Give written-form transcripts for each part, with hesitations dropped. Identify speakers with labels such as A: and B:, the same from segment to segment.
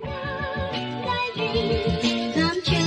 A: My dreams come true.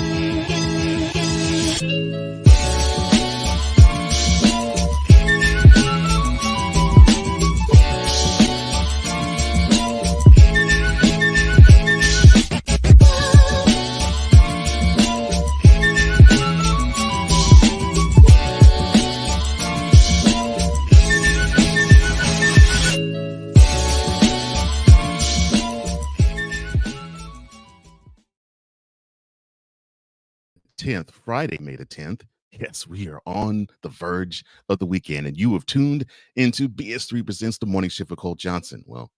B: 10th, Friday, May the 10th. Yes, we are on the verge of the weekend, and you have tuned into BS3 Presents the Morning Shift with Cole Johnson. Well,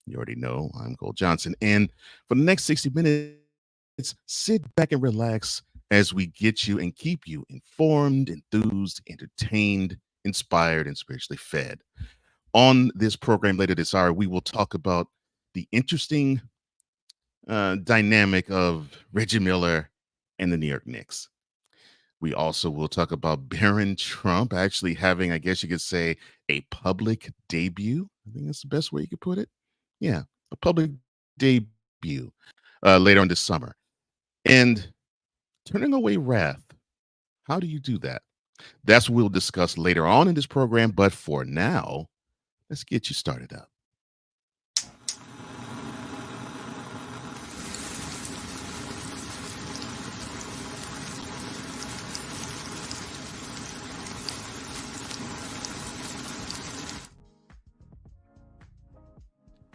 B: you already know I'm Cole Johnson, and for the next 60 minutes, sit back and relax as we get you and keep you informed, enthused, entertained, inspired, and spiritually fed. On this program later this hour, we will talk about the interesting dynamic of Reggie Miller and the New York Knicks. We also will talk about Barron Trump actually having, I guess you could say, a public debut. I think that's the best way you could put it. Yeah, a public debut later on this summer. And turning away wrath, how do you do that? That's what we'll discuss later on in this program. But for now, let's get you started up.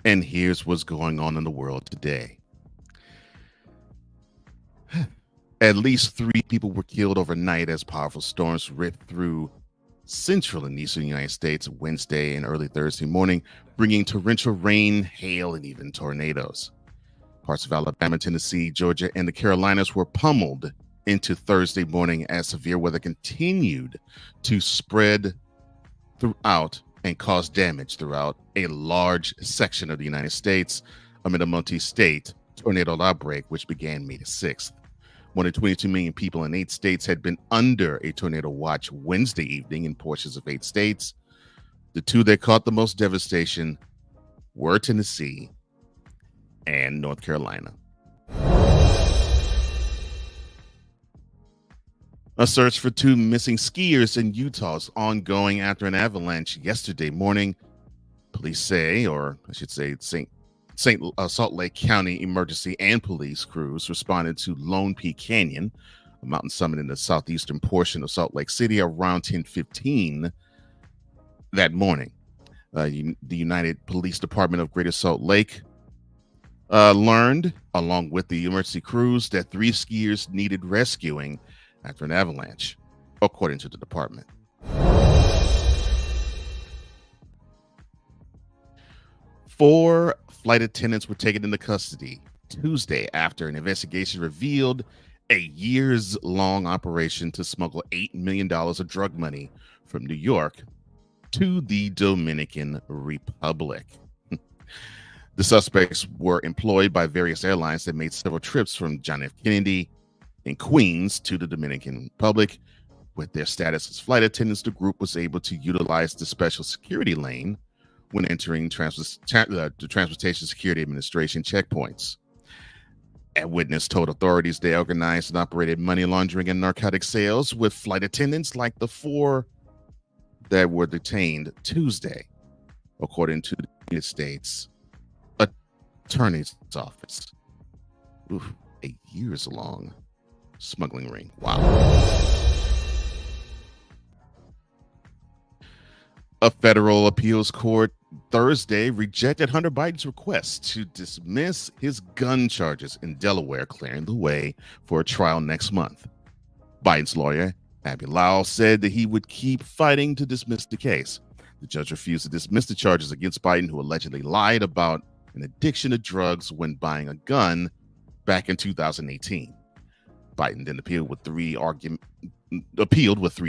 B: And here's what's going on in the world today. At least 3 people were killed overnight as powerful storms ripped through central and eastern United States Wednesday and early Thursday morning, bringing torrential rain, hail, and even tornadoes. Parts of Alabama, Tennessee, Georgia, and the Carolinas were pummeled into Thursday morning as severe weather continued to spread throughout and cause damage throughout a large section of the United States amid a multi-state tornado outbreak, which began May the 6th. More than 22 million people in 8 states had been under a tornado watch Wednesday evening in portions of 8 states. The 2 that caught the most devastation were Tennessee and North Carolina. A search for 2 missing skiers in Utah is ongoing after an avalanche yesterday morning. Police say, or I should say, Salt Lake County emergency and police crews responded to Lone Peak Canyon, a mountain summit in the southeastern portion of Salt Lake City, around 10:15 that morning. The United Police Department of Greater Salt Lake learned, along with the emergency crews, that 3 skiers needed rescuing after an avalanche, according to the department. Four flight attendants were taken into custody Tuesday after an investigation revealed a years-long operation to smuggle $8 million of drug money from New York to the Dominican Republic. The suspects were employed by various airlines that made several trips from John F. Kennedy in Queens to the Dominican Republic. With their status as flight attendants, the group was able to utilize the special security lane when entering the Transportation Security Administration checkpoints. A witness told authorities they organized and operated money laundering and narcotic sales with flight attendants like the 4 that were detained Tuesday, according to the United States Attorney's Office. Oof, a years-long smuggling ring. Wow. A federal appeals court Thursday rejected Hunter Biden's request to dismiss his gun charges in Delaware, clearing the way for a trial next month. Biden's lawyer, Abby Lau, said that he would keep fighting to dismiss the case. The judge refused to dismiss the charges against Biden, who allegedly lied about an addiction to drugs when buying a gun back in 2018. Biden then appealed with 3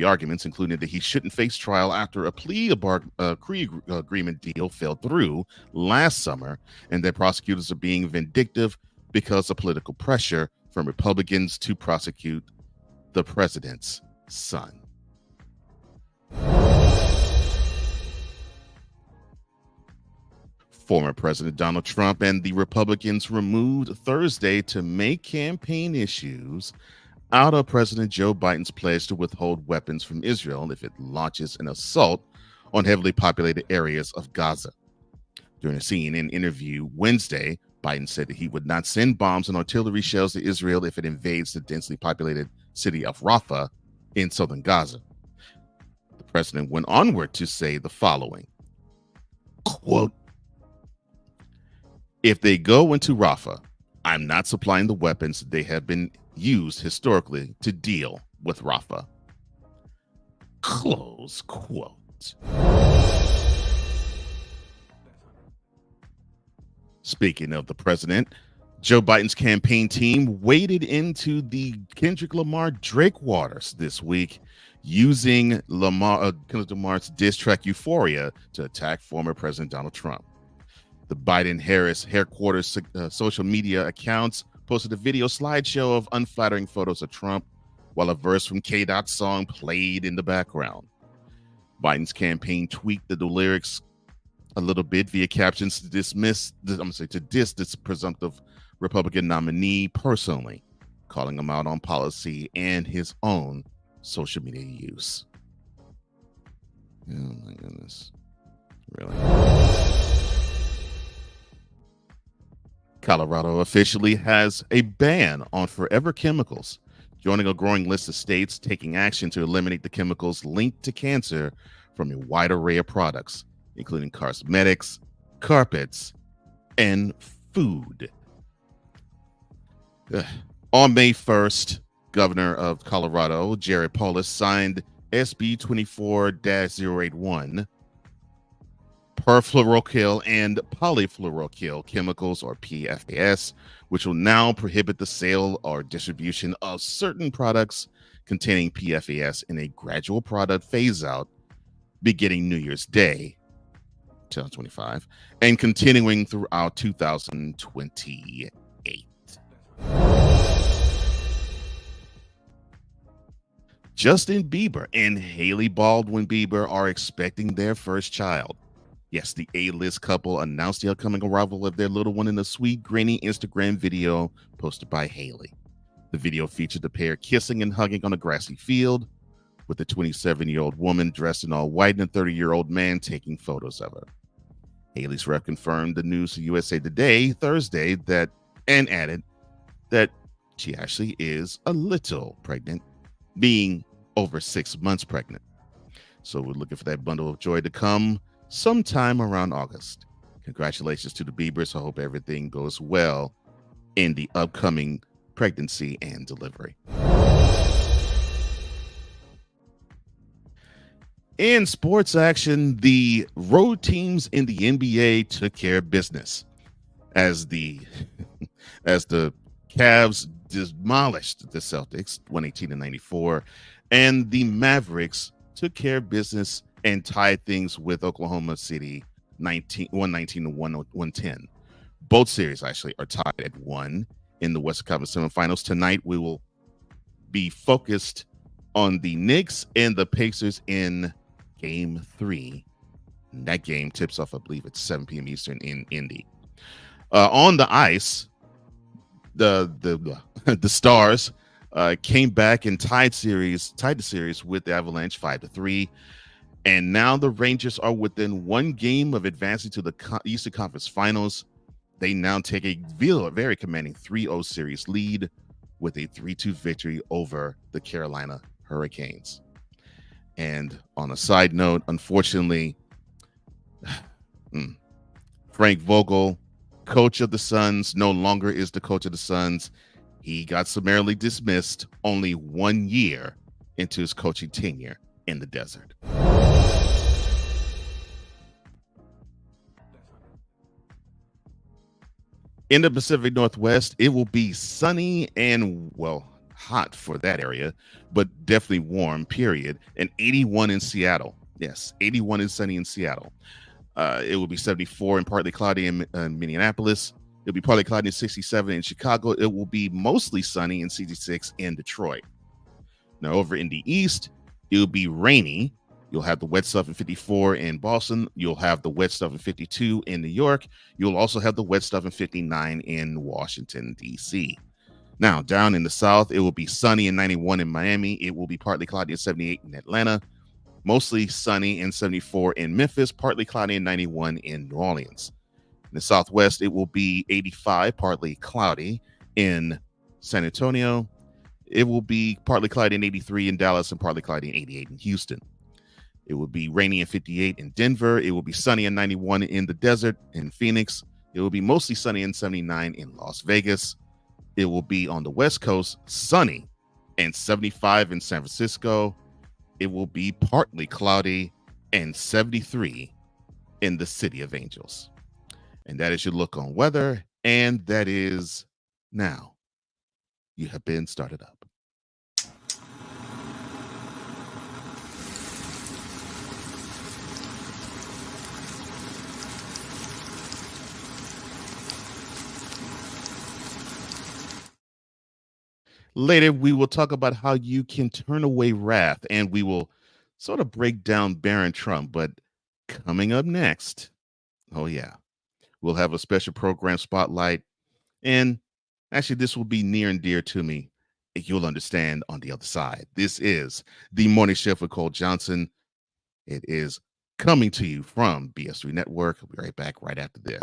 B: arguments, including that he shouldn't face trial after a plea agreement deal fell through last summer, and that prosecutors are being vindictive because of political pressure from Republicans to prosecute the president's son. Former President Donald Trump and the Republicans removed Thursday to make campaign issues out of President Joe Biden's pledge to withhold weapons from Israel if it launches an assault on heavily populated areas of Gaza. During a CNN interview Wednesday, Biden said that he would not send bombs and artillery shells to Israel if it invades the densely populated city of Rafah in southern Gaza. The president went onward to say the following, quote, "If they go into Rafah, I'm not supplying the weapons they have been used historically to deal with Rafah." Close quote. Speaking of the president, Joe Biden's campaign team waded into the Kendrick Lamar Drake waters this week, using Kendrick Lamar's diss track Euphoria to attack former President Donald Trump. The Biden-Harris headquarters social media accounts posted a video slideshow of unflattering photos of Trump, while a verse from K-Dot's song played in the background. Biden's campaign tweaked the lyrics a little bit via captions to diss this presumptive Republican nominee personally, calling him out on policy and his own social media use. Oh my goodness. Really? Colorado officially has a ban on forever chemicals, joining a growing list of states taking action to eliminate the chemicals linked to cancer from a wide array of products, including cosmetics, carpets, and food. On May 1st, Governor of Colorado, Jared Polis, signed SB 24-081, perfluoroalkyl and polyfluoroalkyl chemicals, or PFAS, which will now prohibit the sale or distribution of certain products containing PFAS in a gradual product phase-out beginning New Year's Day, 2025, and continuing throughout 2028. Justin Bieber and Hailey Baldwin Bieber are expecting their first child. Yes, the A-list couple announced the upcoming arrival of their little one in a sweet, grainy Instagram video posted by Hailey. The video featured the pair kissing and hugging on a grassy field, with the 27-year-old woman dressed in all white and a 30-year-old man taking photos of her. Hailey's rep confirmed the news to USA Today Thursday and added that she actually is a little pregnant, being over 6 months pregnant. So we're looking for that bundle of joy to come sometime around August. Congratulations to the Biebers. I hope everything goes well in the upcoming pregnancy and delivery. In sports action, the road teams in the NBA took care of business as the Cavs demolished the Celtics 118-94, and the Mavericks took care of business and tied things with Oklahoma City 119-110. Both series actually are tied at 1 in the Western Conference semifinals. Tonight we will be focused on the Knicks and the Pacers in Game 3. That game tips off, I believe, at 7 p.m. Eastern in Indy. On the ice, the Stars came back and tied the series with the Avalanche 5-3, and now the Rangers are within one game of advancing to the Eastern Conference Finals. They now take a very commanding 3-0 series lead with a 3-2 victory over the Carolina Hurricanes. And on a side note, unfortunately, Frank Vogel, coach of the Suns, no longer is the coach of the Suns. He got summarily dismissed only 1 year into his coaching tenure in the desert. In the Pacific Northwest, it will be sunny and, well, hot for that area, but definitely warm, period. And 81 in Seattle. Yes, 81 and sunny in Seattle. It will be 74 and partly cloudy in Minneapolis. It'll be partly cloudy and 67 in Chicago. It will be mostly sunny and 66 in Detroit. Now, over in the east, it'll be rainy. You'll have the wet stuff in 54 in Boston. You'll have the wet stuff in 52 in New York. You'll also have the wet stuff in 59 in Washington, D.C. Now, down in the South, it will be sunny in 91 in Miami. It will be partly cloudy in 78 in Atlanta. Mostly sunny in 74 in Memphis. Partly cloudy in 91 in New Orleans. In the Southwest, it will be 85, partly cloudy in San Antonio. It will be partly cloudy in 83 in Dallas and partly cloudy in 88 in Houston. It will be rainy in 58 in Denver. It will be sunny in 91 in the desert in Phoenix. It will be mostly sunny in 79 in Las Vegas. It will be on the West Coast, sunny and 75 in San Francisco. It will be partly cloudy and 73 in the City of Angels. And that is your look on weather. And that is now. You have been started up. Later, we will talk about how you can turn away wrath, and we will sort of break down Barron Trump. But coming up next, oh yeah, we'll have a special program spotlight. And actually, this will be near and dear to me. You'll understand on the other side. This is the Morning Shift with Cole Johnson. It is coming to you from BS3 Network. I'll be right back right after this.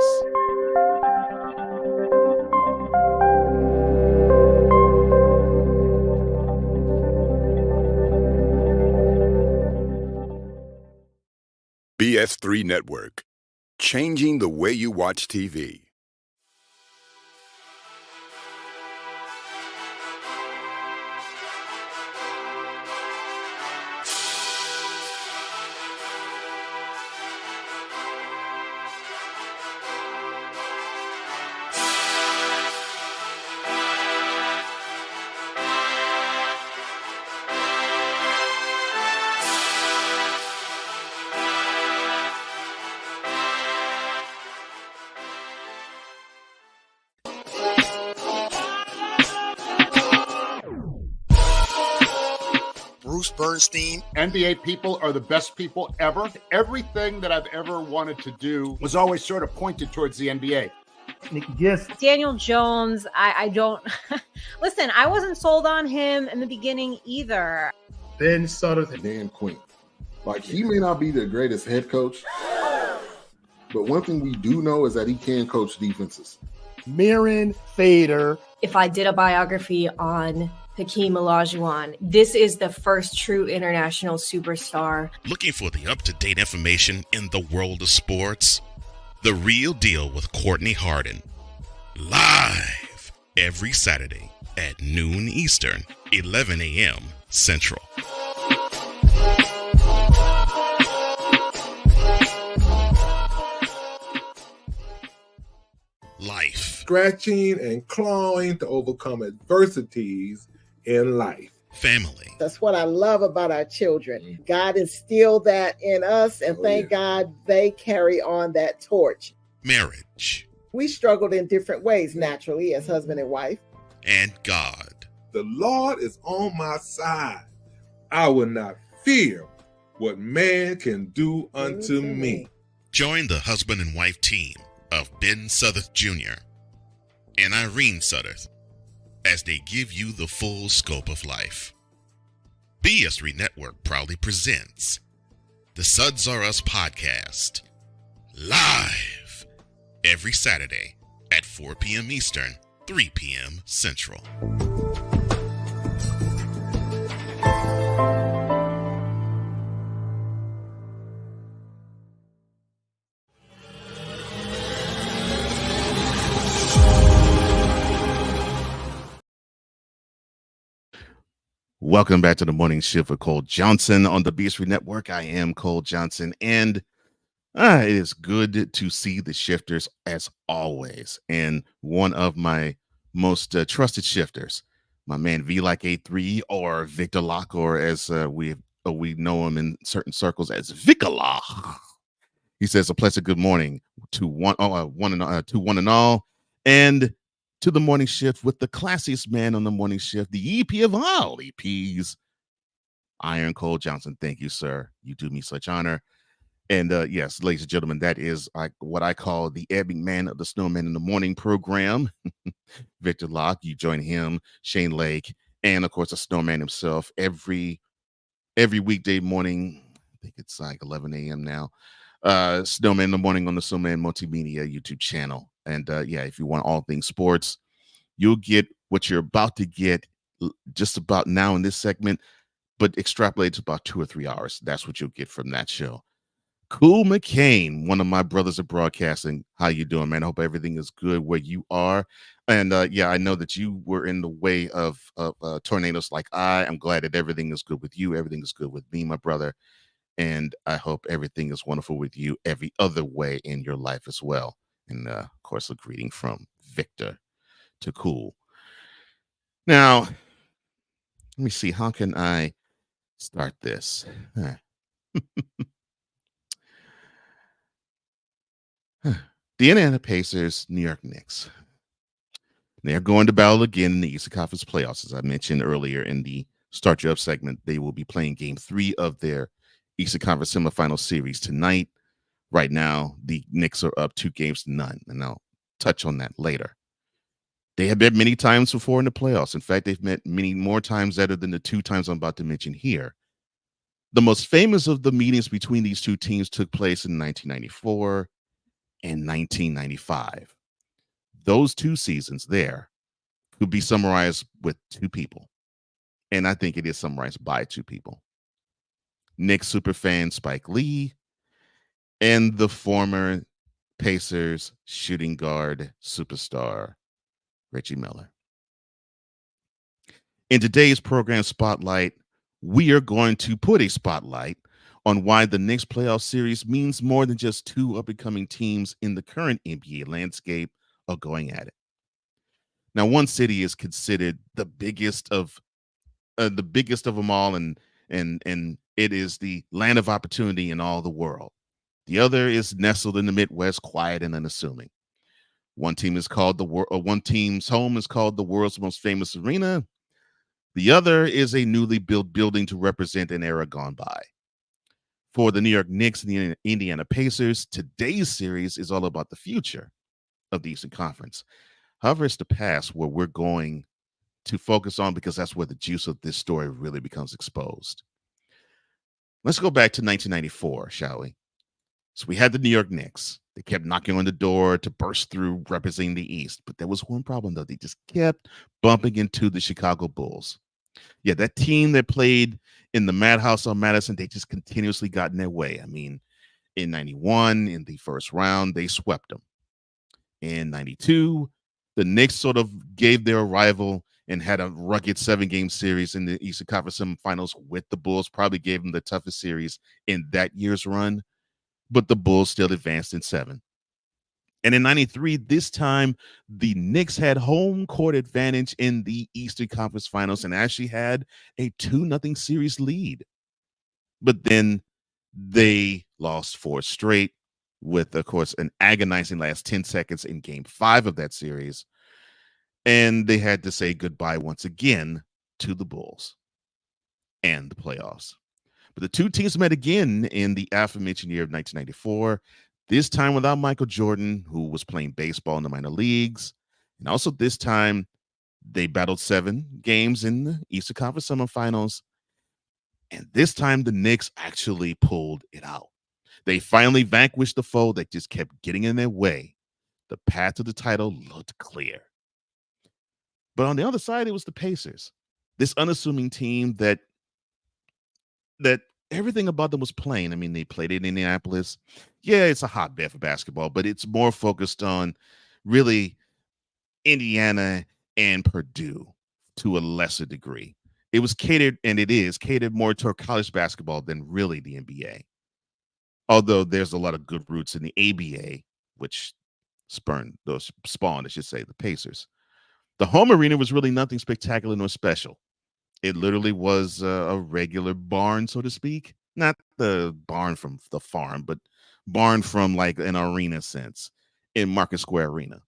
C: BS3 Network, changing the way you watch TV.
D: Bernstein.
E: NBA people are the best people ever. Everything that I've ever wanted to do was always sort of pointed towards the NBA.
F: Yes. Daniel Jones, I don't listen, I wasn't sold on him in the beginning either.
G: Ben Sutter and Dan Quinn. Like, he may not be the greatest head coach, but one thing we do know is that he can coach defenses.
H: Mirren Fader.
I: If I did a biography on Hakeem Olajuwon, this is the first true international superstar.
B: Looking for the up-to-date information in the world of sports? The Real Deal with Courtney Harden. Live every Saturday at noon Eastern, 11 a.m. Central. Life.
J: Scratching and clawing to overcome adversities in life.
B: Family.
K: That's what I love about our children. God instilled that in us, and thank God they carry on that torch.
B: Marriage.
K: We struggled in different ways, naturally, as husband and wife.
B: And God.
J: The Lord is on my side. I will not fear what man can do unto me.
B: Join the husband and wife team of Ben Sutherth Jr. and Irene Sutherth as they give you the full scope of life. BS3 Network proudly presents the Suds Are Us podcast, live every Saturday at 4 p.m. Eastern, 3 p.m. Central. Welcome back to the Morning Shift with Cole Johnson on the BS3 Network. I am Cole Johnson, and it is good to see the shifters as always. And one of my most trusted shifters, my man V like A3 or Victor Locke, or as we know him in certain circles as Vicala. He says a pleasant good morning to one and all, and to the morning shift with the classiest man on the morning shift, the EP of all EPs, Iron Cold Johnson. Thank you, sir. You do me such honor. And yes, ladies and gentlemen, that is what I call the Ed McMahon of the Snowman in the Morning program. Victor Locke, you join him, Shane Lake, and of course the Snowman himself every weekday morning. I think it's like 11 a.m. now. Snowman in the Morning on the Snowman Multimedia YouTube channel. And yeah, if you want all things sports, you'll get what you're about to get just about now in this segment, but extrapolate to about 2 or 3 hours. That's what you'll get from that show. Cool McCain, one of my brothers of broadcasting. How you doing, man? I hope everything is good where you are. And yeah, I know that you were in the way of tornadoes like I. I'm glad that everything is good with you. Everything is good with me, my brother. And I hope everything is wonderful with you every other way in your life as well. And of course, a greeting from Victor to Cool. Now, let me see. How can I start this? The Indiana Pacers, New York Knicks. They're going to battle again in the Eastern Conference Playoffs. As I mentioned earlier in the Start You Up segment, they will be playing Game 3 of their Eastern Conference semifinal series tonight. Right now, the Knicks are up 2-0, and I'll touch on that later. They have met many times before in the playoffs. In fact, they've met many more times better than the 2 times I'm about to mention here. The most famous of the meetings between these 2 teams took place in 1994 and 1995. Those 2 seasons there could be summarized with 2 people. And I think it is summarized by 2 people. Knicks superfan Spike Lee and the former Pacers shooting guard superstar Reggie Miller. In today's program Spotlight, we are going to put a spotlight on why the Knicks playoff series means more than just 2 up-and-coming teams in the current NBA landscape are going at it. Now, one city is considered the biggest of them all, and it is the land of opportunity in all the world. The other is nestled in the Midwest, quiet and unassuming. One team's home is called the world's most famous arena. The other is a newly built building to represent an era gone by. For the New York Knicks and the Indiana Pacers, today's series is all about the future of the Eastern Conference. However, it's the past where we're going to focus on, because that's where the juice of this story really becomes exposed. Let's go back to 1994, shall we? So we had the New York Knicks. They kept knocking on the door to burst through representing the East. But there was one problem, though. They just kept bumping into the Chicago Bulls. Yeah, that team that played in the Madhouse on Madison, they just continuously got in their way. I mean, in 91, in the first round, they swept them. In 92, the Knicks sort of gave their arrival and had a rugged 7-game series in the Eastern Conference semifinals with the Bulls. Probably gave them the toughest series in that year's run, but the Bulls still advanced in 7. And in 93, this time, the Knicks had home court advantage in the Eastern Conference Finals and actually had a 2-0 series lead. But then they lost 4 straight with, of course, an agonizing last 10 seconds in Game 5 of that series. And they had to say goodbye once again to the Bulls and the playoffs. But the 2 teams met again in the aforementioned year of 1994, this time without Michael Jordan, who was playing baseball in the minor leagues. And also this time, they battled 7 games in the Eastern Conference semifinals. And this time, the Knicks actually pulled it out. They finally vanquished the foe that just kept getting in their way. The path to the title looked clear. But on the other side, it was the Pacers, this unassuming team that everything about them was plain. I mean, they played in Indianapolis. Yeah, it's a hotbed for basketball, but it's more focused on really Indiana and Purdue to a lesser degree. It was catered, and it is catered more toward college basketball than really the NBA. Although there's a lot of good roots in the ABA, which spawned, I should say, the Pacers. The home arena was really nothing spectacular nor special. It literally was a regular barn, so to speak. Not the barn from the farm, but barn from like an arena sense in Market Square Arena.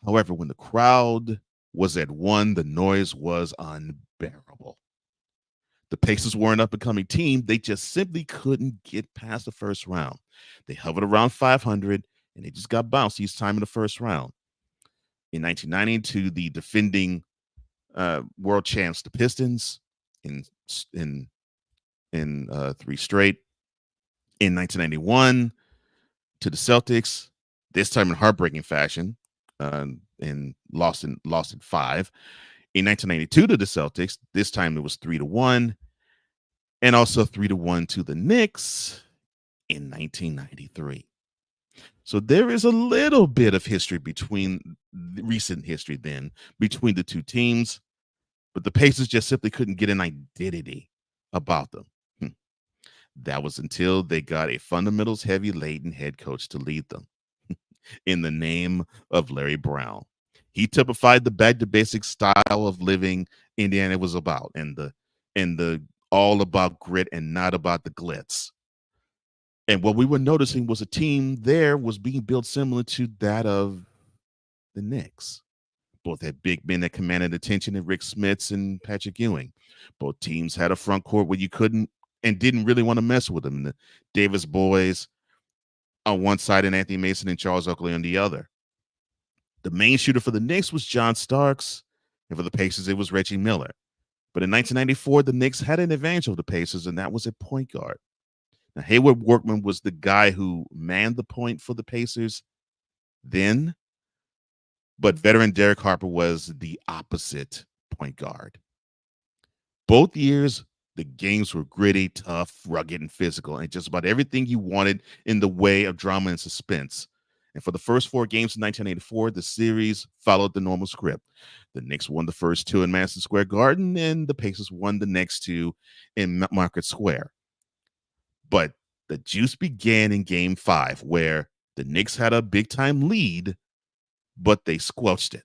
B: However, when the crowd was at 1, the noise was unbearable. The Pacers were an up-and-coming team. They just simply couldn't get past the first round. They hovered around 500, and they just got bounced each time in the first round. In 1990, to the defending world champs, the Pistons, in 3 straight. In 1991, to the Celtics, this time in heartbreaking fashion, and lost in 5. In 1992 to the Celtics, this time it was 3-1, and also 3-1 to the Knicks in 1993. So there is a little bit of history recent history between the two teams, but the Pacers just simply couldn't get an identity about them. That was until they got a fundamentals heavy laden head coach to lead them in the name of Larry Brown. He typified the back to basics style of living Indiana was about, and the all about grit and not about the glitz. And what we were noticing was a team there was being built similar to that of the Knicks. Both had big men that commanded attention in Rick Smits and Patrick Ewing. Both teams had a front court where you couldn't and didn't really want to mess with them. The Davis boys on one side and Anthony Mason and Charles Oakley on the other. The main shooter for the Knicks was John Starks, and for the Pacers, it was Reggie Miller. But in 1994, the Knicks had an advantage over the Pacers, and that was at point guard. Now, Hayward Workman was the guy who manned the point for the Pacers then, but veteran Derek Harper was the opposite point guard. Both years, the games were gritty, tough, rugged, and physical, and just about everything you wanted in the way of drama and suspense. And for the first 4 games in 1984, the series followed the normal script. The Knicks won the first 2 in Madison Square Garden, and the Pacers won the next 2 in Market Square. But the juice began in Game 5, where the Knicks had a big-time lead, but they squelched it.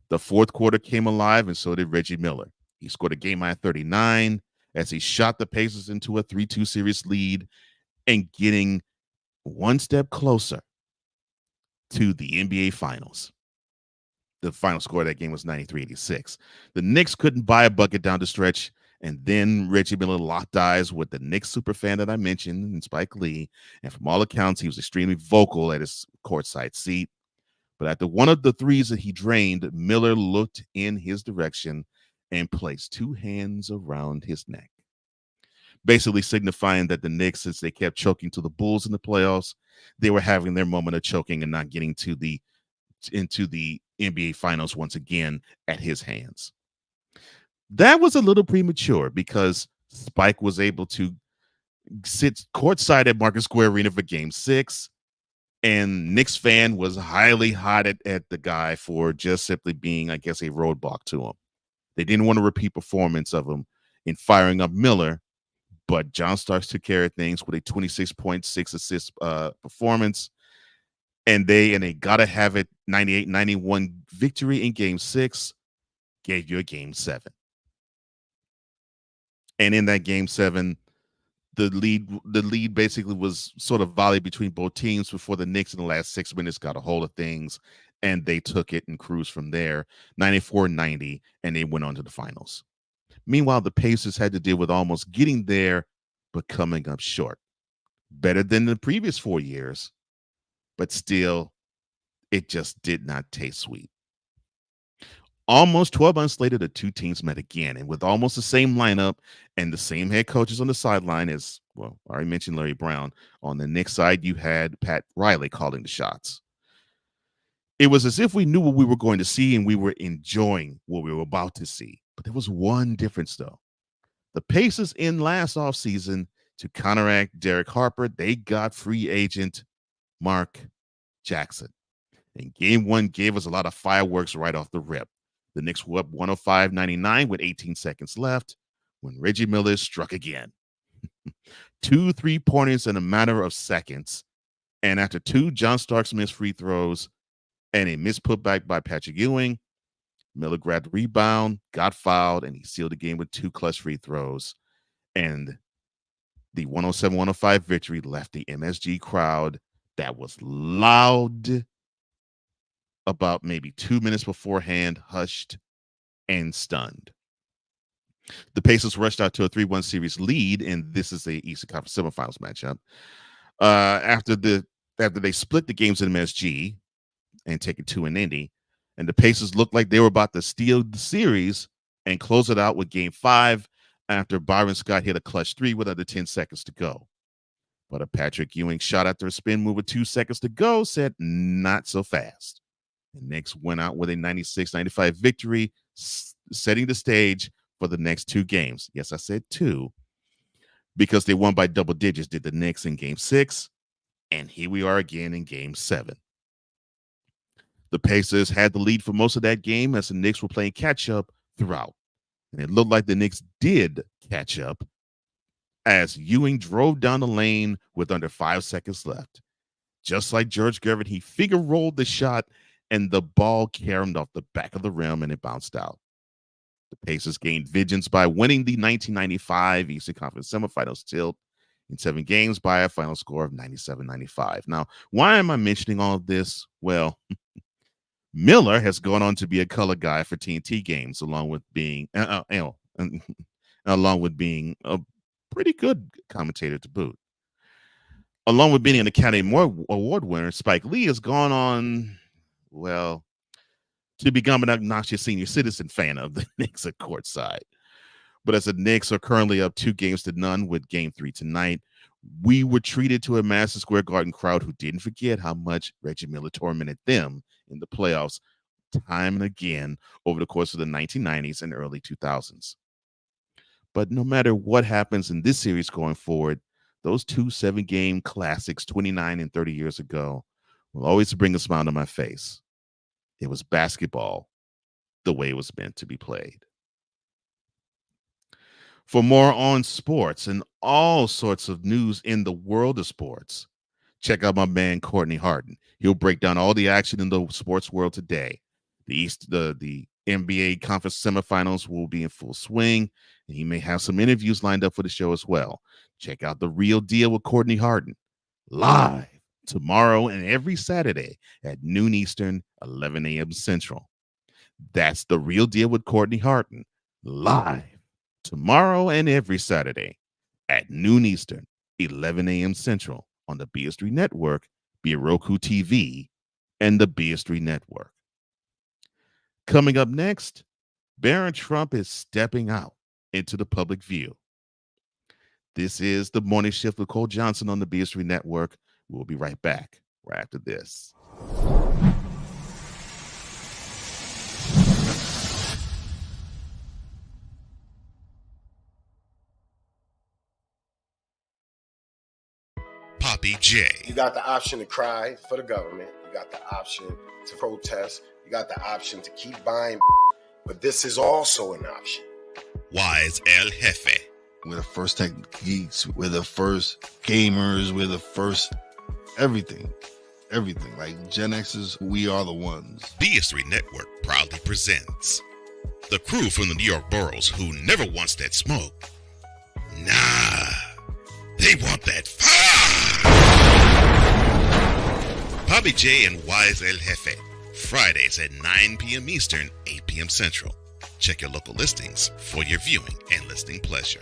B: The fourth quarter came alive, and so did Reggie Miller. He scored a game-high 39 as he shot the Pacers into a 3-2 series lead and getting one step closer to the NBA Finals. The final score of that game was 93-86. The Knicks couldn't buy a bucket down the stretch, and then Reggie Miller locked eyes with the Knicks superfan that I mentioned, and Spike Lee, and from all accounts, he was extremely vocal at his courtside seat. But after one of the threes that he drained, Miller looked in his direction and placed 2 hands around his neck, basically signifying that the Knicks, since they kept choking to the Bulls in the playoffs, they were having their moment of choking and not getting into the NBA Finals once again at his hands. That was a little premature because Spike was able to sit courtside at Market Square Arena for Game 6, and Knicks Fan was highly hot at the guy for just simply being, I guess, a roadblock to him. They didn't want a repeat performance of him in firing up Miller, but John Starks took care of things with a 26.6 assist performance, and they gotta have it 98-91 victory in Game 6 gave you a Game 7. And in that Game 7, the lead basically was sort of volleyed between both teams before the Knicks in the last 6 minutes got a hold of things, and they took it and cruised from there, 94-90, and they went on to the finals. Meanwhile, the Pacers had to deal with almost getting there, but coming up short. Better than the previous 4 years, but still, it just did not taste sweet. Almost 12 months later, the two teams met again, and with almost the same lineup and the same head coaches on the sideline as, well, I already mentioned Larry Brown. On the Knicks side, you had Pat Riley calling the shots. It was as if we knew what we were going to see and we were enjoying what we were about to see. But there was one difference, though. The Pacers in last offseason, to counteract Derek Harper, they got free agent Mark Jackson. And Game 1 gave us a lot of fireworks right off the rip. The Knicks were up 105-99 with 18 seconds left when Reggie Miller struck again. 2 3-pointers in a matter of seconds. And after 2 John Starks missed free throws and a missed putback by Patrick Ewing, Miller grabbed the rebound, got fouled, and he sealed the game with 2 clutch free throws. And the 107-105 victory left the MSG crowd that was loud about maybe 2 minutes beforehand, hushed and stunned. The Pacers rushed out to a 3-1 series lead, and this is the Eastern Conference semifinals matchup. After they split the games in MSG and take it 2 in Indy, and the Pacers looked like they were about to steal the series and close it out with Game 5 after Byron Scott hit a clutch 3 with under 10 seconds to go. But a Patrick Ewing shot after a spin move with 2 seconds to go said, not so fast. The Knicks went out with a 96-95 victory, setting the stage for the next 2 games. Yes, I said 2, because they won by double digits, did the Knicks in Game 6, and here we are again in Game 7. The Pacers had the lead for most of that game as the Knicks were playing catch-up throughout. And it looked like the Knicks did catch up as Ewing drove down the lane with under 5 seconds left. Just like George Gervin, he figure rolled the shot, and the ball caromed off the back of the rim, and it bounced out. The Pacers gained vengeance by winning the 1995 Eastern Conference semifinals tilt in 7 games by a final score of 97-95. Now, why am I mentioning all of this? Well, Miller has gone on to be a color guy for TNT games, along with being a pretty good commentator to boot. Along with being an Academy Award winner, Spike Lee has gone on, well, to become an obnoxious senior citizen fan of the Knicks at courtside. But as the Knicks are currently up 2-0 with Game 3 tonight, we were treated to a Madison Square Garden crowd who didn't forget how much Reggie Miller tormented them in the playoffs time and again over the course of the 1990s and early 2000s. But no matter what happens in this series going forward, those 2 7-game classics 29 and 30 years ago will always bring a smile to my face. It was basketball the way it was meant to be played. For more on sports and all sorts of news in the world of sports, check out my man Courtney Harden. He'll break down all the action in the sports world today. The NBA conference semifinals will be in full swing, and he may have some interviews lined up for the show as well. Check out The Real Deal with Courtney Harden live tomorrow and every Saturday at noon Eastern, 11 a.m. Central. That's The Real Deal with Courtney Harden live tomorrow and every Saturday at noon Eastern, 11 a.m. Central on the BS3 Network, Roku TV, and the BS3 Network. Coming up next, Barron Trump is stepping out into the public view. This is the Morning Shift with Cole Johnson on the BS3 Network. We'll be right back right after this.
D: Poppy J.
L: You got the option to cry for the government. You got the option to protest. You got the option to keep buying. But this is also an option.
D: Wise El Jefe.
M: We're the first tech geeks. We're the first gamers. We're the first everything. Everything. Like Gen X's, we are the ones.
D: BS3 Network proudly presents the crew from the New York boroughs who never wants that smoke. Nah, they want that fire. Poppy J and Wise El Jefe. Fridays at 9 p.m. Eastern, 8 p.m. Central. Check your local listings for your viewing and listening pleasure.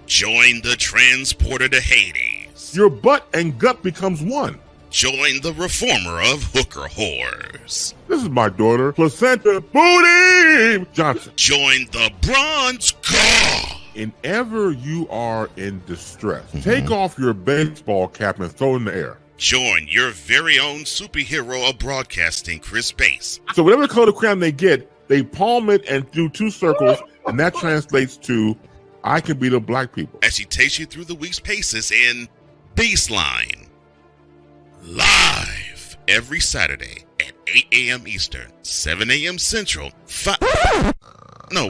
D: Join the transporter to Hades.
N: Your butt and gut becomes one.
D: Join the reformer of hooker whores.
N: This is my daughter, Placenta Booty Johnson.
D: Join the bronze car.
N: Whenever you are in distress, take off your baseball cap and throw it in the air.
D: Join your very own superhero of broadcasting, Chris Bass.
N: So whatever color crayon they get, they palm it and do 2 circles, and that translates to, I can be the black people.
D: As he takes you through the week's paces in Baseline. Live every Saturday at 8 a.m. Eastern, 7 a.m. Central,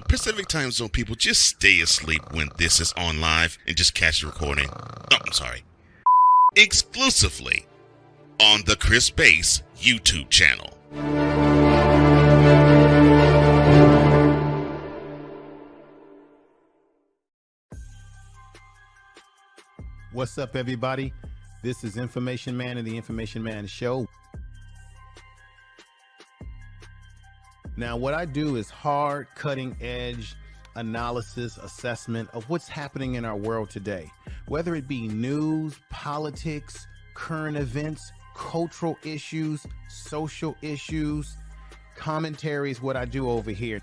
D: Pacific Time Zone people, just stay asleep when this is on live and just catch the recording. Exclusively on the Chris Bass YouTube channel.
O: What's up, everybody? This is Information Man and the Information Man Show. Now, what I do is hard, cutting edge analysis, assessment of what's happening in our world today, whether it be news, politics, current events, cultural issues, social issues. Commentary is what I do over here.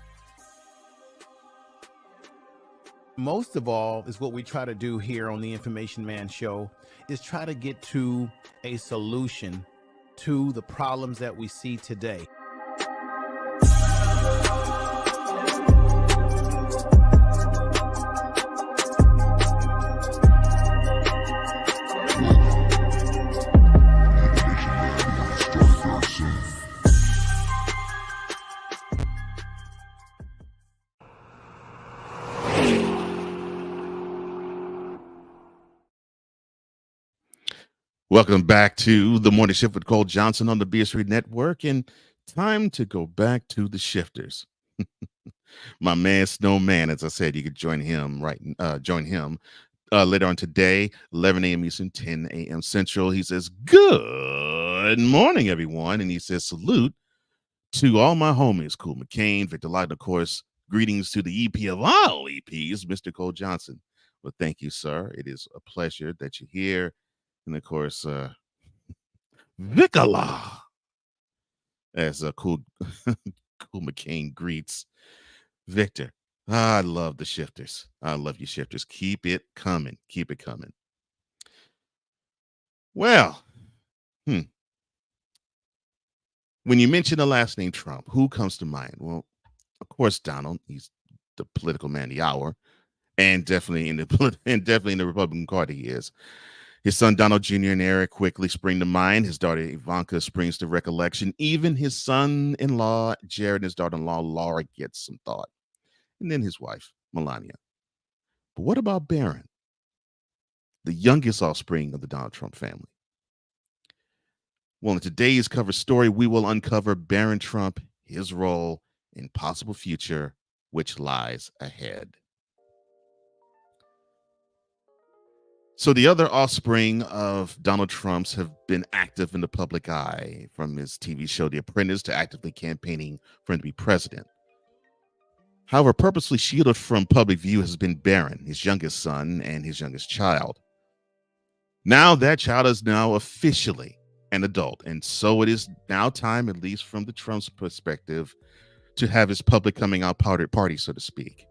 O: Most of all is what we try to do here on the Information Man Show is try to get to a solution to the problems that we see today.
B: Welcome back to the Morning Shift with Cole Johnson on the BS3 Network, and time to go back to the shifters. My man Snowman, as I said, you could join him later on today, 11 a.m. Eastern, 10 a.m. Central. He says, "Good morning, everyone," and he says, "Salute to all my homies, Cool McCain, Victor Light, of course. Greetings to the EP of all EPs, Mr. Cole Johnson." Well, thank you, sir. It is a pleasure that you're here. And of course, Vicala, as Cool McCain greets Victor. I love the shifters. I love you, shifters. Keep it coming. Keep it coming. Well, when you mention the last name Trump, who comes to mind? Well, of course, Donald. He's the political man of the hour, and definitely in the Republican Party he is. His son Donald Jr. and Eric quickly spring to mind. His daughter Ivanka springs to recollection. Even his son-in-law Jared and his daughter-in-law Laura gets some thought. And then his wife Melania. But what about Barron, the youngest offspring of the Donald Trump family? Well, in today's cover story, we will uncover Barron Trump, his role, and possible future, which lies ahead. So the other offspring of Donald Trump's have been active in the public eye, from his TV show The Apprentice to actively campaigning for him to be president. However, purposely shielded from public view has been Barron, his youngest son and his youngest child. Now that child is now officially an adult, and so it is now time, at least from the Trump's perspective, to have his public coming out party, so to speak.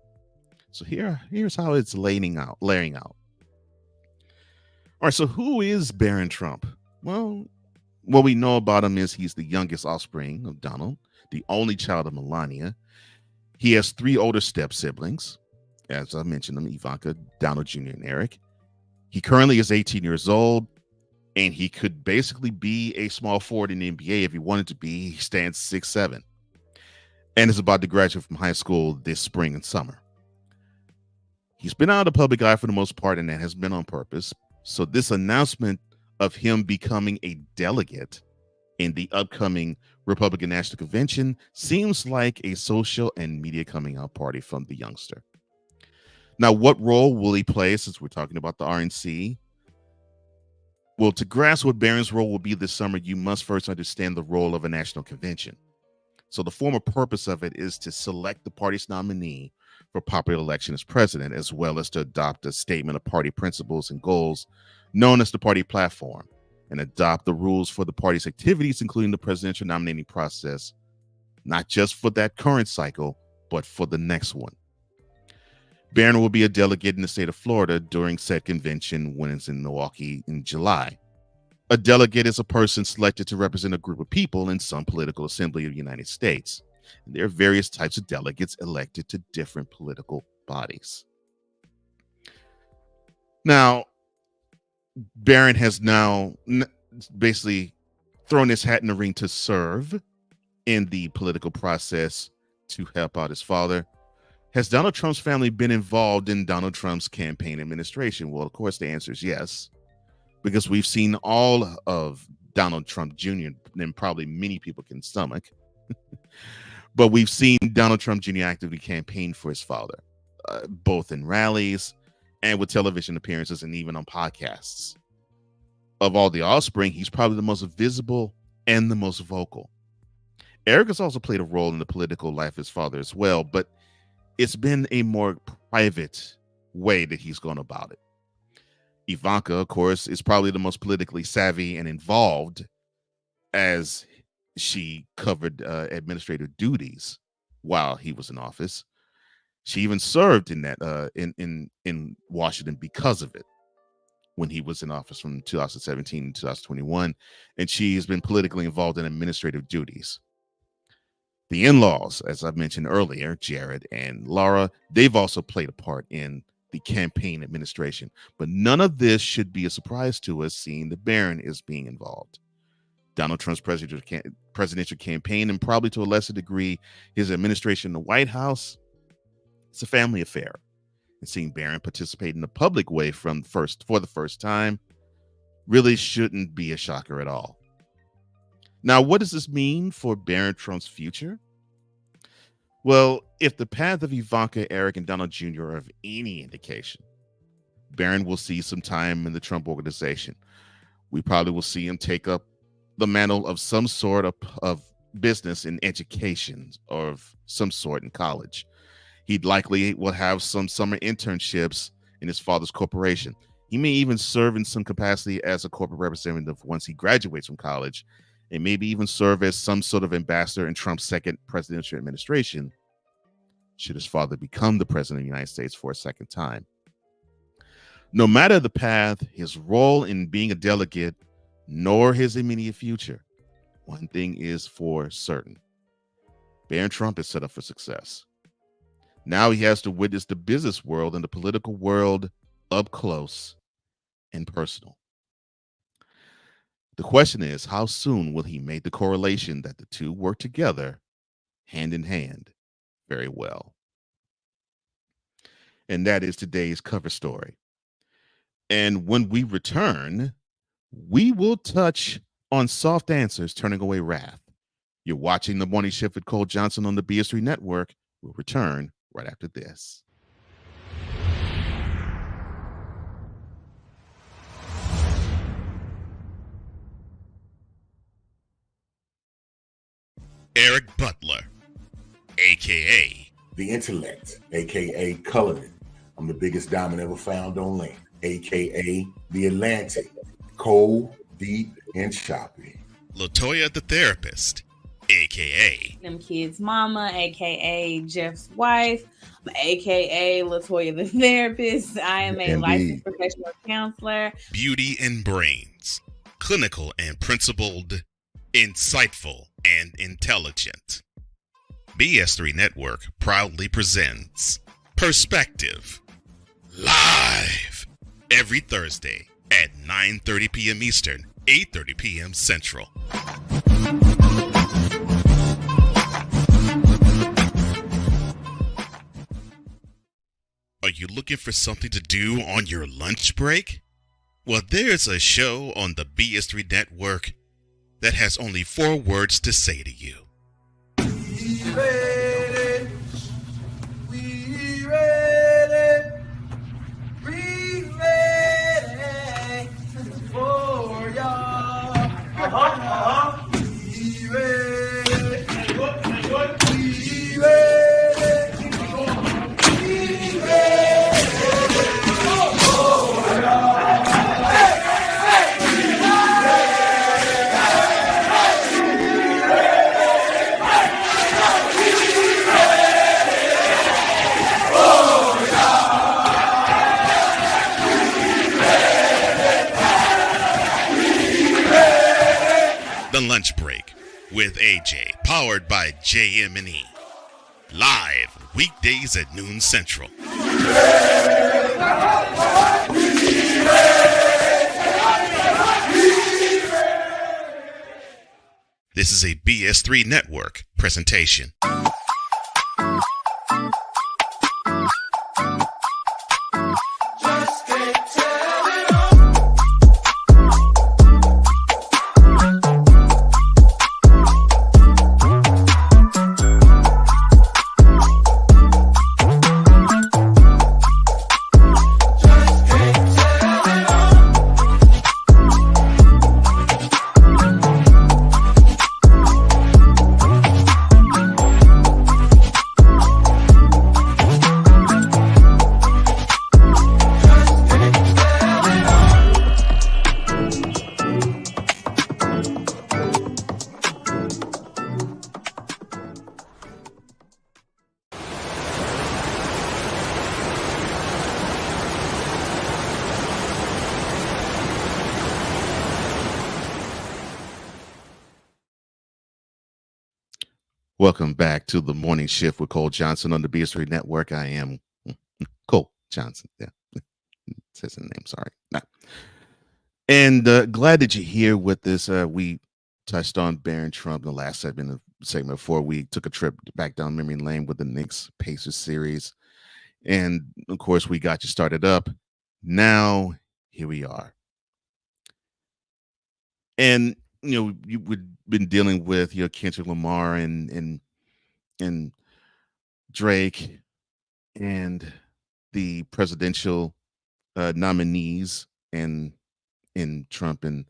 B: So here's how it's laying out. All right, so who is Barron Trump? Well, what we know about him is he's the youngest offspring of Donald, the only child of Melania. He has 3 older step siblings, as I mentioned them, Ivanka, Donald Jr., and Eric. He currently is 18 years old, and he could basically be a small forward in the NBA if he wanted to be. He stands 6'7", and is about to graduate from high school this spring and summer. He's been out of the public eye for the most part, and that has been on purpose. So this announcement of him becoming a delegate in the upcoming Republican National Convention seems like a social and media coming out party from the youngster. Now, what role will he play, since we're talking about the RNC? Well, to grasp what Barron's role will be this summer, you must first understand the role of a national convention. So the former purpose of it is to select the party's nominee for popular election as president, as well as to adopt a statement of party principles and goals known as the party platform, and adopt the rules for the party's activities, including the presidential nominating process, not just for that current cycle, but for the next one. Barron will be a delegate in the state of Florida during said convention when it's in Milwaukee in July. A delegate is a person selected to represent a group of people in some political assembly of the United States. And there are various types of delegates elected to different political bodies. Now, Barron has now basically thrown his hat in the ring to serve in the political process to help out his father. Has Donald Trump's family been involved in Donald Trump's campaign administration? Well, of course, the answer is yes, because we've seen all of Donald Trump Jr., and probably many people can stomach. But we've seen Donald Trump Jr. actively campaign for his father, both in rallies and with television appearances and even on podcasts. Of all the offspring, he's probably the most visible and the most vocal. Eric has also played a role in the political life of his father as well, but it's been a more private way that he's gone about it. Ivanka, of course, is probably the most politically savvy and involved, as she covered administrative duties while he was in office. She even served in that in Washington because of it when he was in office from 2017 to 2021, and she has been politically involved in administrative duties. The in-laws, as I mentioned earlier, Jared and Laura, they've also played a part in the campaign administration, but none of this should be a surprise to us, seeing that Barron is being involved. Donald Trump's presidential campaign, and probably to a lesser degree his administration in the White House, it's a family affair. And seeing Barron participate in a public way for the first time really shouldn't be a shocker at all. Now, what does this mean for Barron Trump's future? Well, if the path of Ivanka, Eric, and Donald Jr. are of any indication, Barron will see some time in the Trump organization. We probably will see him take up the mantle of some sort of business in education or of some sort in college. He likely will have some summer internships in his father's corporation. He may even serve in some capacity as a corporate representative once he graduates from college, and maybe even serve as some sort of ambassador in Trump's second presidential administration, should his father become the president of the United States for a second time. No matter the path, his role in being a delegate, nor his immediate future, one thing is for certain: Barron Trump is set up for success. Now he has to witness the business world and the political world up close and personal. The question is, how soon will he make the correlation that the two work together hand in hand very well? And that is today's cover story. And when we return, we will touch on soft answers turning away wrath. You're watching The Morning Shift with Cole Johnson on the BS3 Network. We'll return right after this.
D: Eric Butler, a.k.a.
P: The Intellect, a.k.a. Coloring. I'm the biggest diamond ever found on land, a.k.a. The Atlantic. Cold, deep, and choppy.
D: LaToya the Therapist, a.k.a.
Q: Them kids' mama, a.k.a. Jeff's wife, a.k.a. LaToya the Therapist. I am a licensed professional counselor.
D: Beauty and Brains, clinical and principled, insightful and intelligent. BS3 Network proudly presents Perspective, live every Thursday at 9:30 p.m. Eastern, 8:30 p.m. Central. Are you looking for something to do on your lunch break? Well, there's a show on the BS3 Network that has only 4 words to say to you.
R: We ready. We ready. We ready for y'all. We ready. We ready.
D: The Lunch Break with AJ, powered by JM&E. Live weekdays at noon Central. This is a BS3 Network presentation.
B: Welcome back to the morning shift with Cole Johnson on the BS3 Network. I am Cole Johnson. Yeah, says the name. Sorry. Nah. And glad that you're here with us. We touched on Barron Trump in the last segment before we took a trip back down memory lane with the Knicks Pacers series. And of course, we got you started up. Now, here we are. And you've been dealing with Kendrick Lamar and Drake and the presidential nominees and in Trump and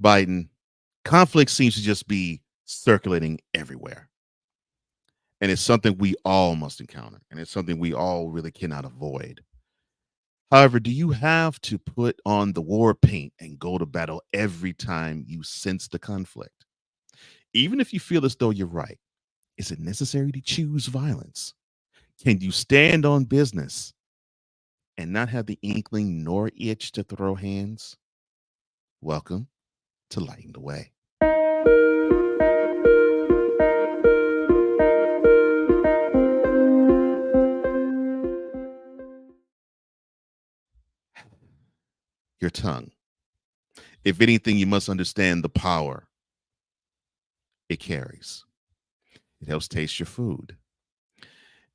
B: Biden. Conflict seems to just be circulating everywhere. And it's something we all must encounter. And it's something we all really cannot avoid. However, do you have to put on the war paint and go to battle every time you sense the conflict? Even if you feel as though you're right, is it necessary to choose violence? Can you stand on business and not have the inkling nor itch to throw hands? Welcome to Lighting the Way. Your tongue. If anything, you must understand the power it carries. It helps taste your food.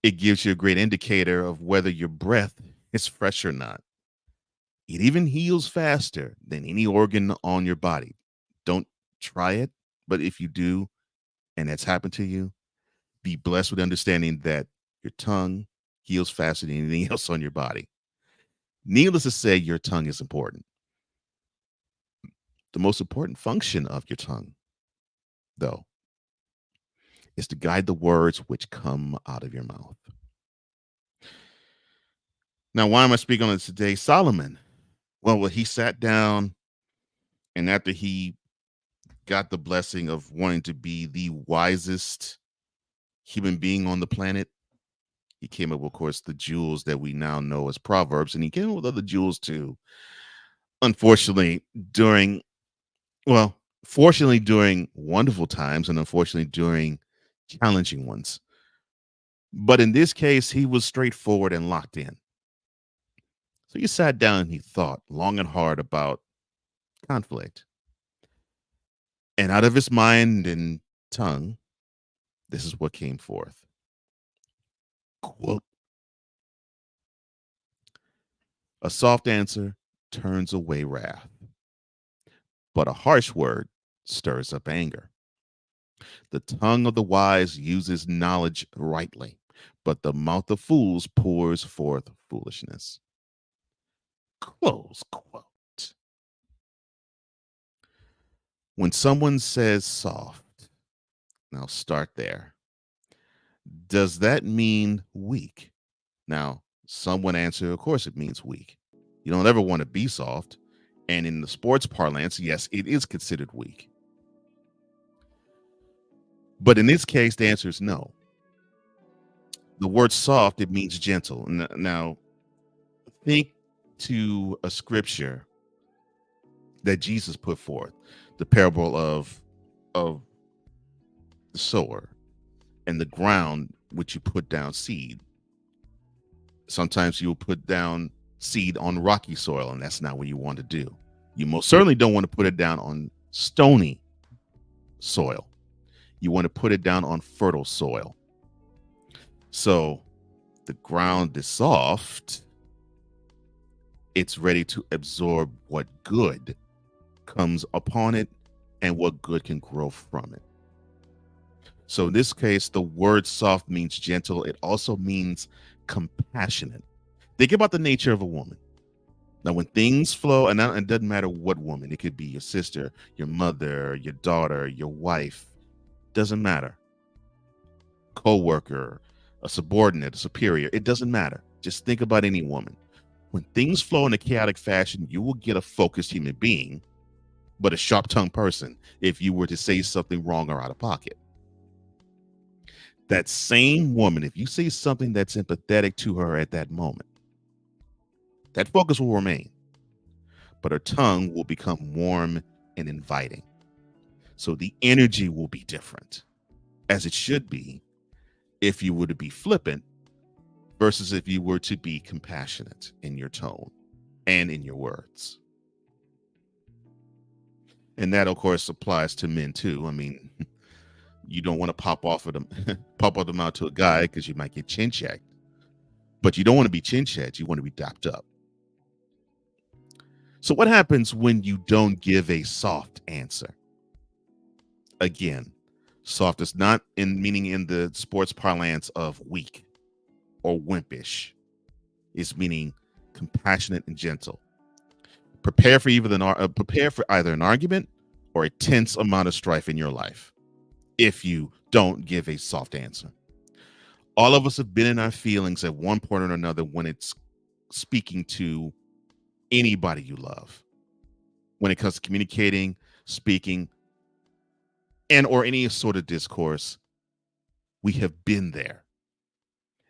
B: It gives you a great indicator of whether your breath is fresh or not. It even heals faster than any organ on your body. Don't try it, but if you do, and that's happened to you, be blessed with understanding that your tongue heals faster than anything else on your body. Needless to say, your tongue is important. The most important function of your tongue, though, is to guide the words which come out of your mouth. Now, why am I speaking on this today? Solomon. Well, he sat down, and after he got the blessing of wanting to be the wisest human being on the planet, he came up with, of course, the jewels that we now know as Proverbs, and he came up with other jewels too. Unfortunately, fortunately during wonderful times, and unfortunately during challenging ones. But in this case, he was straightforward and locked in. So he sat down and he thought long and hard about conflict. And out of his mind and tongue, this is what came forth. Quote, a soft answer turns away wrath, but a harsh word stirs up anger. The tongue of the wise uses knowledge rightly, but the mouth of fools pours forth foolishness. Close quote. When someone says soft, now start there. Does that mean weak? Now, someone answer, of course it means weak. You don't ever want to be soft. And in the sports parlance, yes, it is considered weak. But in this case, the answer is no. The word soft, it means gentle. Now, think to a scripture that Jesus put forth, the parable of the sower and the ground which you put down seed. Sometimes you'll put down seed on rocky soil, and that's not what you want to do. You most certainly don't want to put it down on stony soil. You want to put it down on fertile soil. So the ground is soft. It's ready to absorb what good comes upon it and what good can grow from it. So in this case, the word soft means gentle. It also means compassionate. Think about the nature of a woman. Now, when things flow, and it doesn't matter what woman, it could be your sister, your mother, your daughter, your wife, doesn't matter. Co-worker, a subordinate, a superior, it doesn't matter. Just think about any woman. When things flow in a chaotic fashion, you will get a focused human being, but a sharp-tongued person if you were to say something wrong or out of pocket. That same woman, if you say something that's empathetic to her at that moment, that focus will remain, but her tongue will become warm and inviting. So the energy will be different. as it should be if you were to be flippant versus if you were to be compassionate in your tone and in your words. And that, of course, applies to men too. I mean, you don't want to pop off them out to a guy because you might get chin checked. But you don't want to be chin checked. You want to be dapped up. So what happens when you don't give a soft answer? Again, soft is not meaning in the sports parlance of weak or wimpish. It's meaning compassionate and gentle. Prepare for either an argument or a tense amount of strife in your life if you don't give a soft answer. All of us have been in our feelings at one point or another when it's speaking to anybody you love. When it comes to communicating, speaking, and or any sort of discourse, we have been there.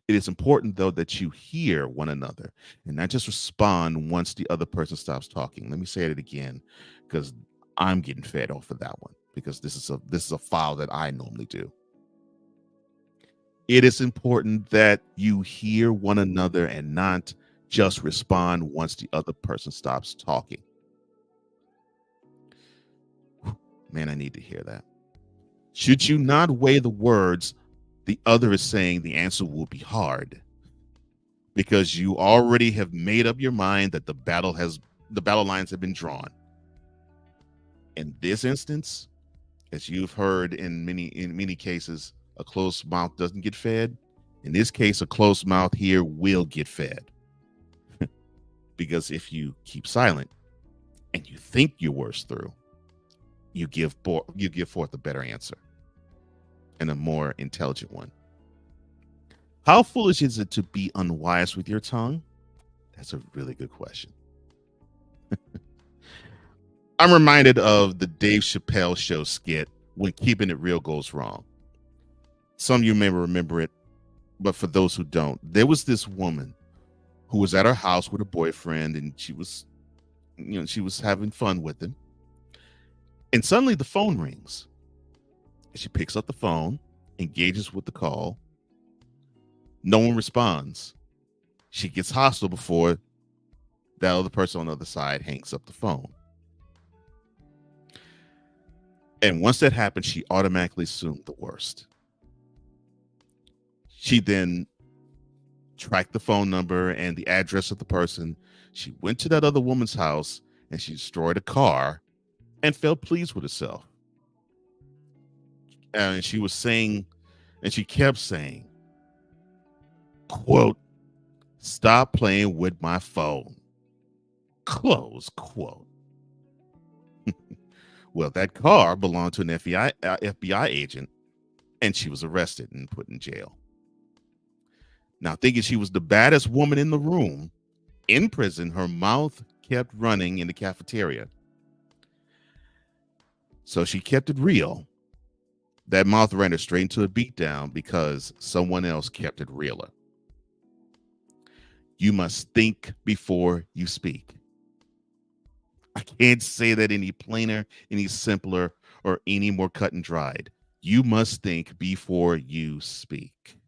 B: It is important, though, that you hear one another and not just respond once the other person stops talking. Let me say it again, because I'm getting fed off of that one, because this is a file that I normally do. It is important that you hear one another and not just respond once the other person stops talking. Man, I need to hear that. Should you not weigh the words the other is saying, the answer will be hard, because you already have made up your mind that the battle lines have been drawn. In this instance, as you've heard in many cases, a closed mouth doesn't get fed. In this case, a closed mouth here will get fed. Because if you keep silent and you think your words through, you give forth a better answer and a more intelligent one. How foolish is it to be unwise with your tongue? That's a really good question. I'm reminded of the Dave Chappelle show skit, When Keeping It Real Goes Wrong. Some of you may remember it, but for those who don't, there was this woman who was at her house with her boyfriend, and she was having fun with him. And suddenly the phone rings. She picks up the phone, engages with the call. No one responds. She gets hostile before that other person on the other side hangs up the phone. And once that happened, she automatically assumed the worst. She then tracked the phone number and the address of the person. She went to that other woman's house and she destroyed a car and felt pleased with herself. And she was saying, and she kept saying, quote, "Stop playing with my phone," close quote. Well, that car belonged to an FBI agent, and she was arrested and put in jail. Now, thinking she was the baddest woman in the room, in prison, her mouth kept running in the cafeteria. So she kept it real. That mouth ran her straight into a beatdown because someone else kept it realer. You must think before you speak. I can't say that any plainer, any simpler, or any more cut and dried. You must think before you speak.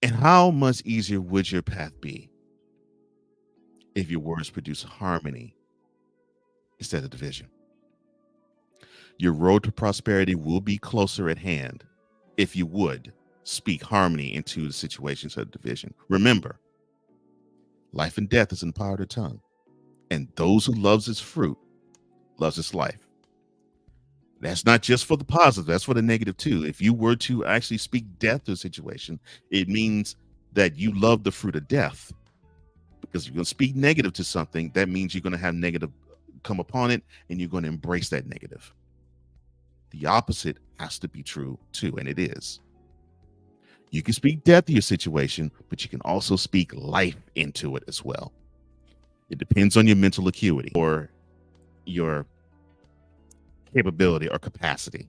B: And how much easier would your path be if your words produce harmony instead of division? Your road to prosperity will be closer at hand if you would speak harmony into the situations of division. Remember, life and death is in the power of the tongue, and those who loves its fruit loves its life. That's not just for the positive, that's for the negative too. If you were to actually speak death to a situation, it means that you love the fruit of death. Because you're going to speak negative to something, that means you're going to have negative come upon it, and you're going to embrace that negative. The opposite has to be true too, and it is. You can speak death to your situation, but you can also speak life into it as well. It depends on your mental acuity or your capability or capacity.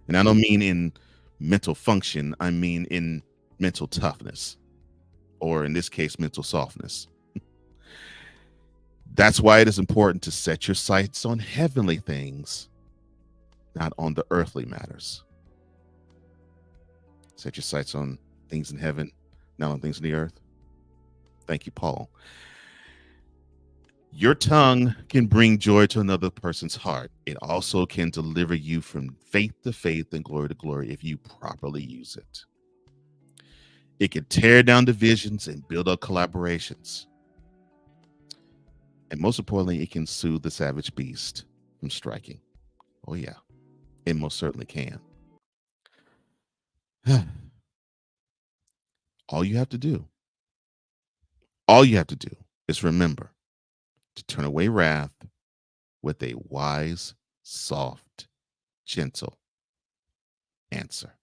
B: And I don't mean in mental function, I mean in mental toughness, or in this case, mental softness. That's why it is important to set your sights on heavenly things, not on the earthly matters. Set your sights on things in heaven, not on things in the earth. Thank you, Paul. Your tongue can bring joy to another person's heart. It also can deliver you from faith to faith and glory to glory if you properly use it. It can tear down divisions and build up collaborations. And most importantly, it can soothe the savage beast from striking. Oh, yeah, it most certainly can. All you have to do is remember to turn away wrath with a wise, soft, gentle answer.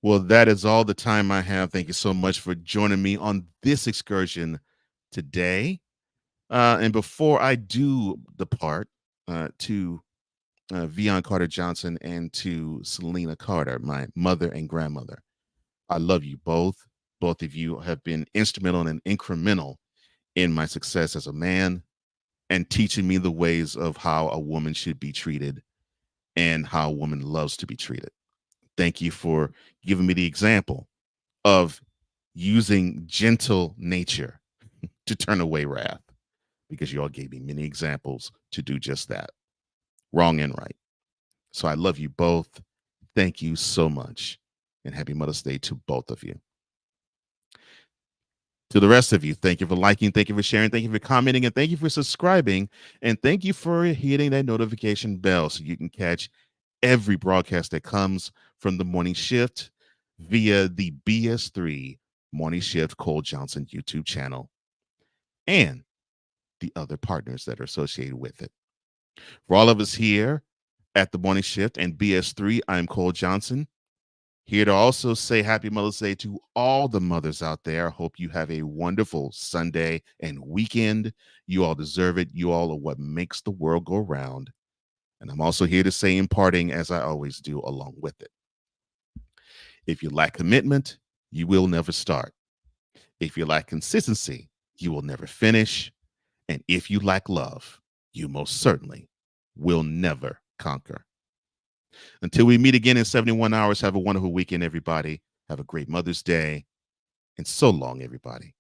B: Well, that is all the time I have. Thank you so much for joining me on this excursion today. And before I do depart to Vion Carter Johnson and to Selena Carter, my mother and grandmother, I love you both. Both of you have been instrumental and incremental in my success as a man and teaching me the ways of how a woman should be treated and how a woman loves to be treated. Thank you for giving me the example of using gentle nature to turn away wrath, because you all gave me many examples to do just that, wrong and right. So I love you both. Thank you so much. And happy Mother's Day to both of you. To the rest of you, thank you for liking, thank you for sharing, thank you for commenting, and thank you for subscribing. And thank you for hitting that notification bell so you can catch every broadcast that comes from the morning shift via the BS3 Morning Shift Cole Johnson YouTube channel and the other partners that are associated with it. For all of us here at the Morning Shift and BS3, I'm Cole Johnson, here to also say happy Mother's Day to all the mothers out there. I hope you have a wonderful Sunday and weekend. You all deserve it. You all are what makes the world go round. And I'm also here to say in parting, as I always do, along with it. If you lack commitment, you will never start. If you lack consistency, you will never finish. And if you lack love, you most certainly will never conquer. Until we meet again in 71 hours, have a wonderful weekend, everybody. Have a great Mother's Day. And so long, everybody.